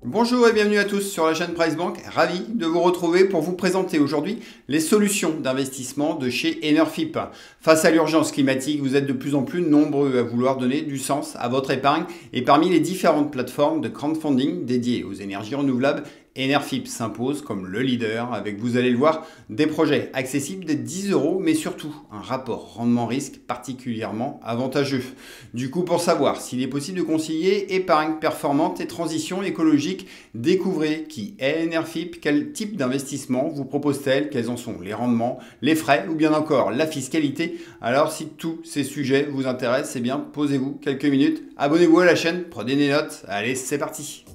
Bonjour et bienvenue à tous sur la chaîne Price Bank. Ravi de vous retrouver pour vous présenter aujourd'hui les solutions d'investissement de chez Enerfip. Face à l'urgence climatique, vous êtes de plus en plus nombreux à vouloir donner du sens à votre épargne et parmi les différentes plateformes de crowdfunding dédiées aux énergies renouvelables, Enerfip s'impose comme le leader avec, vous allez le voir, des projets accessibles dès 10 euros, mais surtout un rapport rendement-risque particulièrement avantageux. Du coup, pour savoir s'il est possible de concilier épargne performante et transition écologique, découvrez qui est Enerfip, quel type d'investissement vous propose-t-elle, quels en sont les rendements, les frais ou bien encore la fiscalité. Alors si tous ces sujets vous intéressent, eh bien posez-vous quelques minutes, abonnez-vous à la chaîne, prenez des notes, allez c'est parti.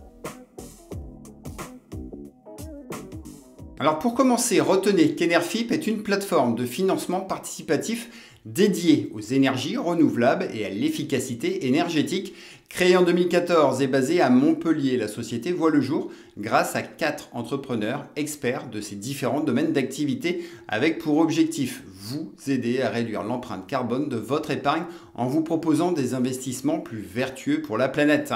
Alors pour commencer, retenez qu'Enerfip est une plateforme de financement participatif dédiée aux énergies renouvelables et à l'efficacité énergétique. Créée en 2014 et basée à Montpellier, la société voit le jour grâce à 4 entrepreneurs experts de ces différents domaines d'activité avec pour objectif vous aider à réduire l'empreinte carbone de votre épargne en vous proposant des investissements plus vertueux pour la planète.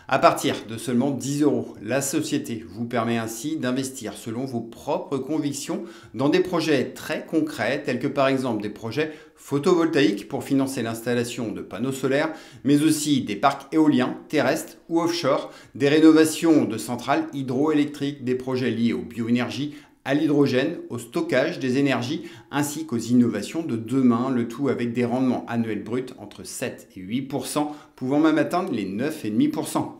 À partir de seulement 10 euros, la société vous permet ainsi d'investir selon vos propres convictions dans des projets très concrets tels que par exemple des projets photovoltaïques pour financer l'installation de panneaux solaires, mais aussi des parcs éoliens, terrestres ou offshore, des rénovations de centrales hydroélectriques, des projets liés aux bioénergies, à l'hydrogène, au stockage des énergies, ainsi qu'aux innovations de demain, le tout avec des rendements annuels bruts entre 7 et 8%, pouvant même atteindre les 9,5%.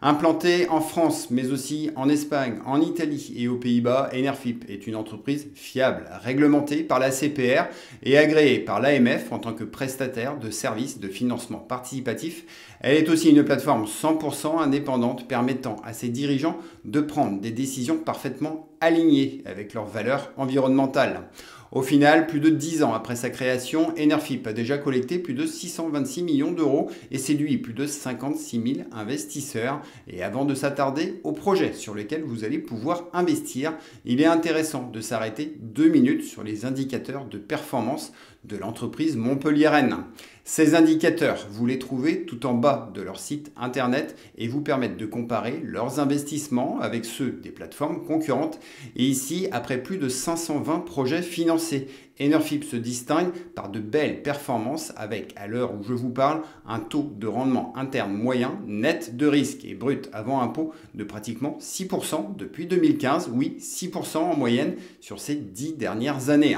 Implantée en France, mais aussi en Espagne, en Italie et aux Pays-Bas, Enerfip est une entreprise fiable, réglementée par la CPR et agréée par l'AMF en tant que prestataire de services de financement participatif. Elle est aussi une plateforme 100% indépendante permettant à ses dirigeants de prendre des décisions parfaitement alignées avec leurs valeurs environnementales. Au final, plus de 10 ans après sa création, Enerfip a déjà collecté plus de 626 millions d'euros et séduit plus de 56 000 investisseurs. Et avant de s'attarder au projet sur lequel vous allez pouvoir investir, il est intéressant de s'arrêter 2 minutes sur les indicateurs de performance de l'entreprise montpelliéraine. Ces indicateurs, vous les trouvez tout en bas de leur site internet et vous permettent de comparer leurs investissements avec ceux des plateformes concurrentes. Et ici, après plus de 520 projets financés, Enerfip se distingue par de belles performances avec, à l'heure où je vous parle, un taux de rendement interne moyen, net de risque et brut avant impôt de pratiquement 6% depuis 2015. Oui, 6% en moyenne sur ces 10 dernières années.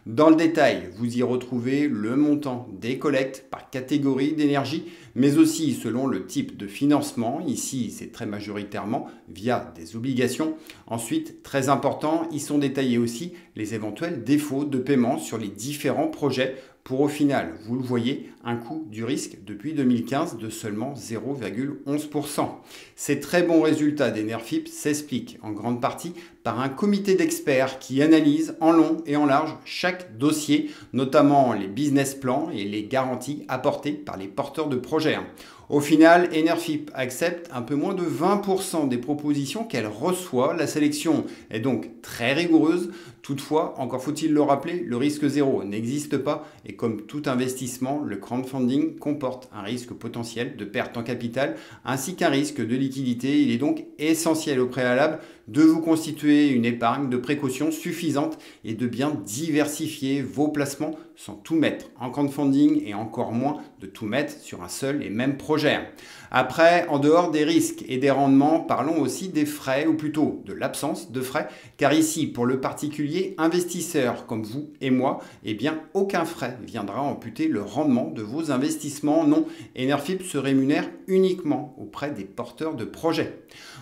Dans le détail, vous y retrouvez le montant des collectes par catégorie d'énergie, mais aussi selon le type de financement. Ici, c'est très majoritairement via des obligations. Ensuite, très important, y sont détaillés aussi les éventuels défauts de paiement sur les différents projets pour au final, vous le voyez, un coût du risque depuis 2015 de seulement 0,11%. Ces très bons résultats d'Enerfip s'expliquent en grande partie par un comité d'experts qui analyse en long et en large chaque dossier, notamment les business plans et les garanties apportées par les porteurs de projets. Au final, Enerfip accepte un peu moins de 20% des propositions qu'elle reçoit. La sélection est donc très rigoureuse. Toutefois, encore faut-il le rappeler, le risque zéro n'existe pas et comme tout investissement, le crowdfunding comporte un risque potentiel de perte en capital ainsi qu'un risque de liquidité. Il est donc essentiel au préalable de vous constituer une épargne de précaution suffisante et de bien diversifier vos placements sans tout mettre en crowdfunding et encore moins de tout mettre sur un seul et même projet. Après, en dehors des risques et des rendements, parlons aussi des frais ou plutôt de l'absence de frais car ici, pour le particulier investisseur comme vous et moi, eh bien aucun frais viendra amputer le rendement de vos investissements. Non, Enerfip se rémunère uniquement auprès des porteurs de projets.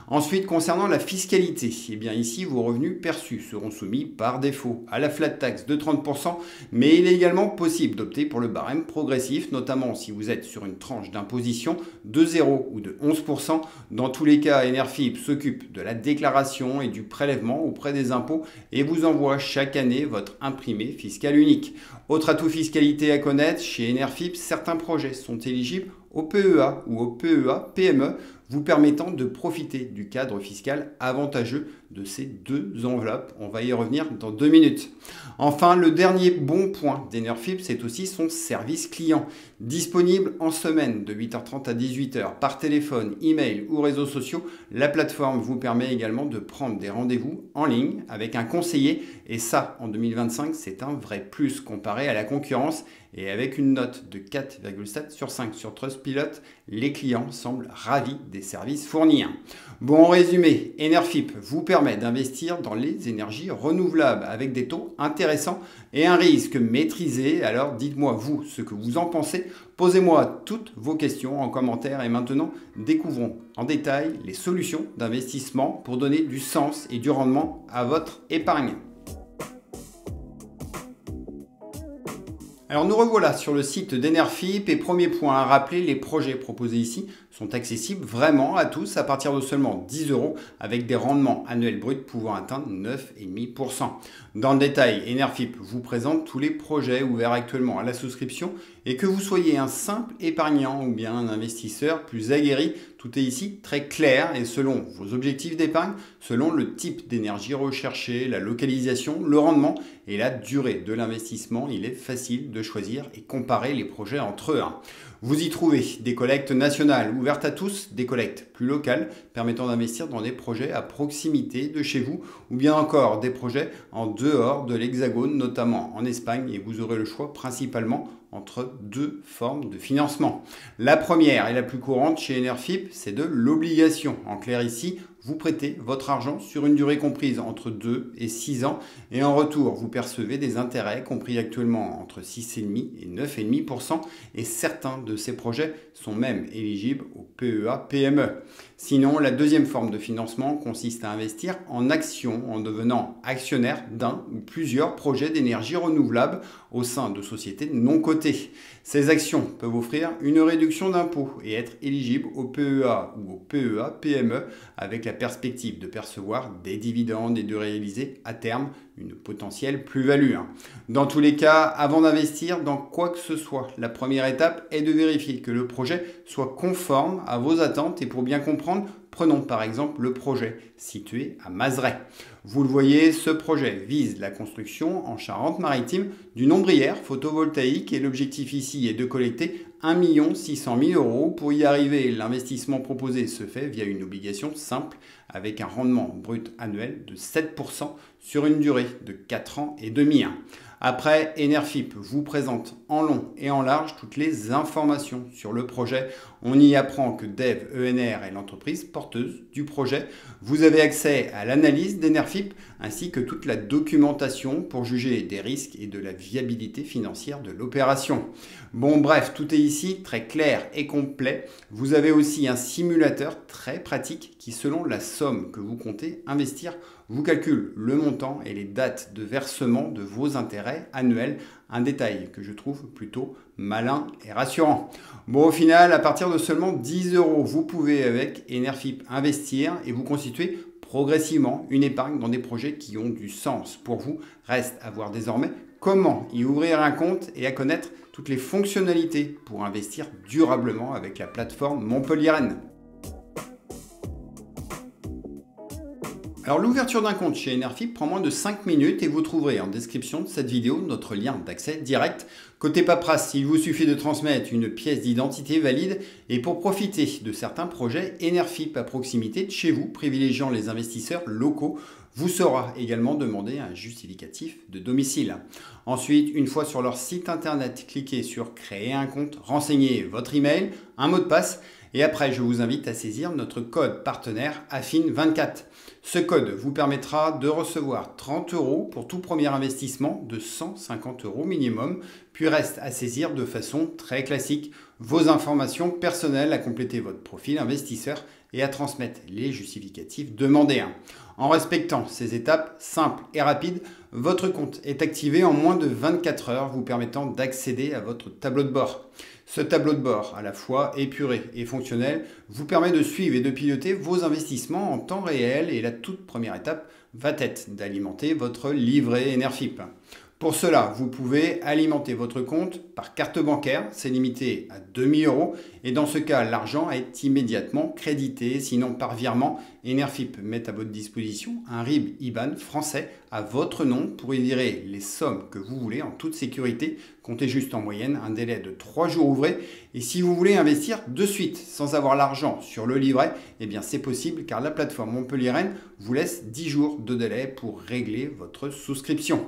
Ensuite, concernant la fiscalité, eh bien ici, vos revenus perçus seront soumis par défaut à la flat tax de 30%, mais il est également possible d'opter pour le barème progressif, notamment si vous êtes sur une tranche d'imposition de 0 ou de 11%. Dans tous les cas, Enerfip s'occupe de la déclaration et du prélèvement auprès des impôts et vous envoie chaque année votre imprimé fiscal unique. Autre atout fiscalité à connaître, chez Enerfip, certains projets sont éligibles au PEA ou au PEA-PME. vous permettant de profiter du cadre fiscal avantageux de ces deux enveloppes. On va y revenir dans 2 minutes. Enfin, le dernier bon point d'Enerfip, c'est aussi son service client. Disponible en semaine de 8h30 à 18h par téléphone, email ou réseaux sociaux, la plateforme vous permet également de prendre des rendez-vous en ligne avec un conseiller. Et ça, en 2025, c'est un vrai plus comparé à la concurrence. Et avec une note de 4,7 sur 5 sur Trustpilot, les clients semblent ravis des services fournis. Bon, en résumé, Enerfip vous permet d'investir dans les énergies renouvelables avec des taux intéressants et un risque maîtrisé. Alors dites-moi vous ce que vous en pensez. Posez-moi toutes vos questions en commentaire et maintenant découvrons en détail les solutions d'investissement pour donner du sens et du rendement à votre épargne. Alors nous revoilà sur le site d'Enerfip et premier point à rappeler, les projets proposés ici sont accessibles vraiment à tous à partir de seulement 10 € avec des rendements annuels bruts pouvant atteindre 9,5%. Dans le détail, Enerfip vous présente tous les projets ouverts actuellement à la souscription et que vous soyez un simple épargnant ou bien un investisseur plus aguerri, tout est ici très clair et selon vos objectifs d'épargne, selon le type d'énergie recherchée, la localisation, le rendement et la durée de l'investissement, il est facile de choisir et comparer les projets entre eux. Vous y trouvez des collectes nationales ouvertes à tous, des collectes plus locales permettant d'investir dans des projets à proximité de chez vous ou bien encore des projets en dehors de l'Hexagone, notamment en Espagne, et vous aurez le choix principalement entre deux formes de financement. La première et la plus courante chez Enerfip, c'est de l'obligation. En clair ici, vous prêtez votre argent sur une durée comprise entre 2 et 6 ans et en retour, vous percevez des intérêts compris actuellement entre 6,5 et 9,5% et certains de ces projets sont même éligibles au PEA-PME. Sinon, la deuxième forme de financement consiste à investir en actions en devenant actionnaire d'un ou plusieurs projets d'énergie renouvelable au sein de sociétés non cotées. Ces actions peuvent offrir une réduction d'impôt et être éligibles au PEA ou au PEA-PME avec la perspective de percevoir des dividendes et de réaliser à terme une potentielle plus-value. Dans tous les cas, avant d'investir dans quoi que ce soit, la première étape est de vérifier que le projet soit conforme à vos attentes et pour bien comprendre, prenons par exemple le projet situé à Mazeray. Vous le voyez, ce projet vise la construction en Charente-Maritime d'une ombrière photovoltaïque et l'objectif ici est de collecter 1 600 000 €. Pour y arriver, l'investissement proposé se fait via une obligation simple avec un rendement brut annuel de 7% sur une durée de 4 ans et demi. Après, Enerfip vous présente en long et en large toutes les informations sur le projet. On y apprend que Dev ENR est l'entreprise porteuse du projet. Vous avez accès à l'analyse d'Enerfip ainsi que toute la documentation pour juger des risques et de la viabilité financière de l'opération. Bon bref, tout est ici très clair et complet. Vous avez aussi un simulateur très pratique qui, selon la somme que vous comptez investir, vous calcule le montant et les dates de versement de vos intérêts annuels. Un détail que je trouve plutôt malin et rassurant. Bon, au final, à partir de seulement 10 €, vous pouvez avec Enerfip investir et vous constituer progressivement une épargne dans des projets qui ont du sens pour vous. Reste à voir désormais comment y ouvrir un compte et à connaître toutes les fonctionnalités pour investir durablement avec la plateforme montpelliéraine. Alors l'ouverture d'un compte chez Enerfip prend moins de 5 minutes et vous trouverez en description de cette vidéo notre lien d'accès direct. Côté paperasse, il vous suffit de transmettre une pièce d'identité valide et pour profiter de certains projets Enerfip à proximité de chez vous, privilégiant les investisseurs locaux, vous sera également demandé un justificatif de domicile. Ensuite, une fois sur leur site internet, cliquez sur créer un compte, renseignez votre email, un mot de passe et après je vous invite à saisir notre code partenaire AFIN24. Ce code vous permettra de recevoir 30 € pour tout premier investissement de 150 € minimum, puis reste à saisir de façon très classique vos informations personnelles, à compléter votre profil investisseur et à transmettre les justificatifs demandés. En respectant ces étapes simples et rapides, votre compte est activé en moins de 24 heures, vous permettant d'accéder à votre tableau de bord. Ce tableau de bord, à la fois épuré et fonctionnel, vous permet de suivre et de piloter vos investissements en temps réel et la toute première étape va être d'alimenter votre livret Enerfip. Pour cela, vous pouvez alimenter votre compte par carte bancaire, c'est limité à 2000 €, et dans ce cas, l'argent est immédiatement crédité, sinon par virement. Enerfip met à votre disposition un RIB IBAN français à votre nom pour y virer les sommes que vous voulez en toute sécurité. Comptez juste en moyenne un délai de 3 jours ouvrés. Et si vous voulez investir de suite sans avoir l'argent sur le livret, eh bien c'est possible car la plateforme montpelliéraine vous laisse 10 jours de délai pour régler votre souscription.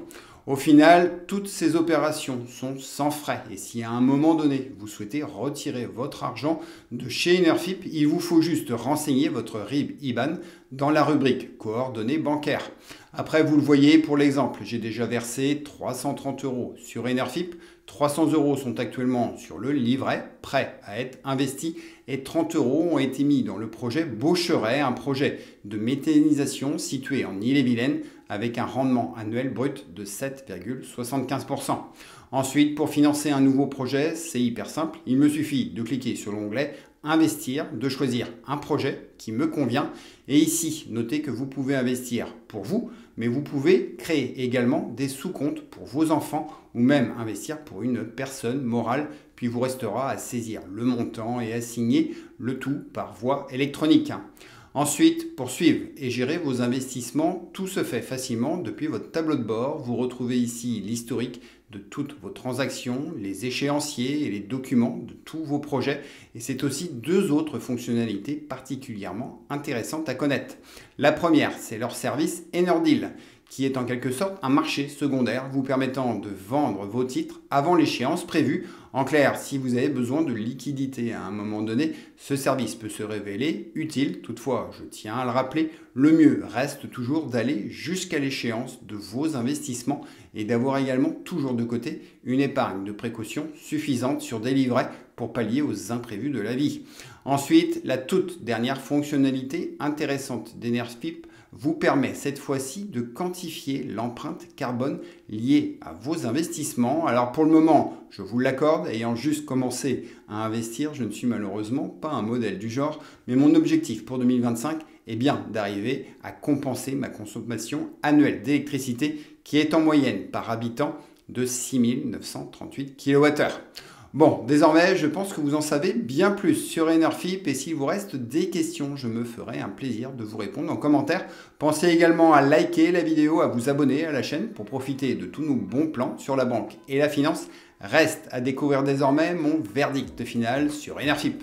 Au final, toutes ces opérations sont sans frais et si à un moment donné, vous souhaitez retirer votre argent de chez Enerfip, il vous faut juste renseigner votre RIB IBAN dans la rubrique coordonnées bancaires. Après, vous le voyez pour l'exemple, j'ai déjà versé 330 € sur Enerfip, 300 € sont actuellement sur le livret, prêts à être investis, et 30 € ont été mis dans le projet Beaucheret, un projet de méthanisation situé en Ille-et-Vilaine avec un rendement annuel brut de 7,75%. Ensuite, pour financer un nouveau projet, c'est hyper simple, il me suffit de cliquer sur l'onglet Investir, de choisir un projet qui me convient et ici, notez que vous pouvez investir pour vous, mais vous pouvez créer également des sous-comptes pour vos enfants ou même investir pour une personne morale, puis vous restera à saisir le montant et à signer le tout par voie électronique. Ensuite, pour suivre et gérer vos investissements, tout se fait facilement depuis votre tableau de bord. Vous retrouvez ici l'historique de toutes vos transactions, les échéanciers et les documents de tous vos projets. Et c'est aussi deux autres fonctionnalités particulièrement intéressantes à connaître. La première, c'est leur service Enerdeal, qui est en quelque sorte un marché secondaire vous permettant de vendre vos titres avant l'échéance prévue. En clair, si vous avez besoin de liquidité à un moment donné, ce service peut se révéler utile. Toutefois, je tiens à le rappeler, le mieux reste toujours d'aller jusqu'à l'échéance de vos investissements et d'avoir également toujours de côté une épargne de précaution suffisante sur des livrets pour pallier aux imprévus de la vie. Ensuite, la toute dernière fonctionnalité intéressante d'Enerfip vous permet cette fois-ci de quantifier l'empreinte carbone liée à vos investissements. Alors pour le moment, je vous l'accorde, ayant juste commencé à investir, je ne suis malheureusement pas un modèle du genre, mais mon objectif pour 2025 est bien d'arriver à compenser ma consommation annuelle d'électricité qui est en moyenne par habitant de 6938 kWh. Bon, désormais, je pense que vous en savez bien plus sur Enerfip et s'il vous reste des questions, je me ferai un plaisir de vous répondre en commentaire. Pensez également à liker la vidéo, à vous abonner à la chaîne pour profiter de tous nos bons plans sur la banque et la finance. Reste à découvrir désormais mon verdict final sur Enerfip.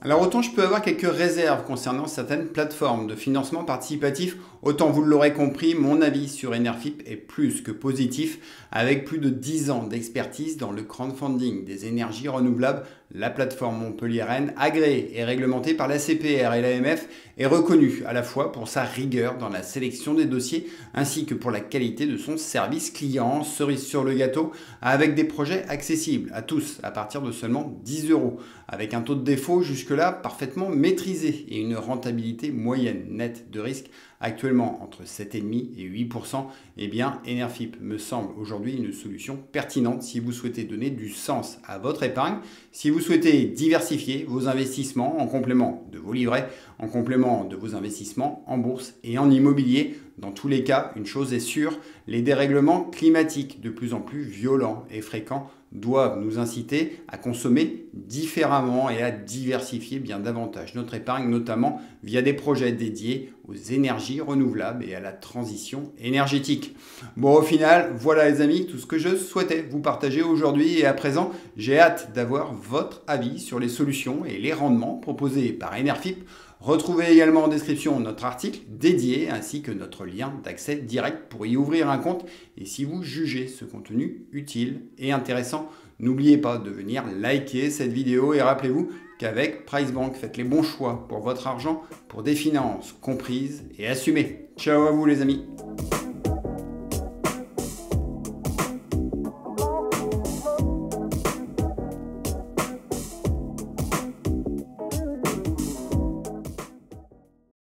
Alors autant je peux avoir quelques réserves concernant certaines plateformes de financement participatif, autant vous l'aurez compris, mon avis sur Enerfip est plus que positif. Avec plus de 10 ans d'expertise dans le crowdfunding des énergies renouvelables, la plateforme montpelliéraine, agréée et réglementée par l'ACPR et l'AMF, est reconnue à la fois pour sa rigueur dans la sélection des dossiers ainsi que pour la qualité de son service client, cerise sur le gâteau, avec des projets accessibles à tous à partir de seulement 10 €, avec un taux de défaut jusque-là parfaitement maîtrisé et une rentabilité moyenne nette de risque actuellement entre 7,5 et 8%, eh bien Enerfip me semble aujourd'hui une solution pertinente si vous souhaitez donner du sens à votre épargne, si vous souhaitez diversifier vos investissements en complément de vos livrets, en complément de vos investissements en bourse et en immobilier. Dans tous les cas, une chose est sûre, les dérèglements climatiques de plus en plus violents et fréquents doivent nous inciter à consommer différemment et à diversifier bien davantage notre épargne, notamment via des projets dédiés aux énergies renouvelables et à la transition énergétique. Bon, au final, voilà les amis, tout ce que je souhaitais vous partager aujourd'hui et à présent, j'ai hâte d'avoir votre avis sur les solutions et les rendements proposés par Enerfip. Retrouvez également en description notre article dédié ainsi que notre lien d'accès direct pour y ouvrir un compte. Et si vous jugez ce contenu utile et intéressant, n'oubliez pas de venir liker cette vidéo et rappelez-vous qu'avec PriceBank, faites les bons choix pour votre argent, pour des finances comprises et assumées. Ciao à vous les amis!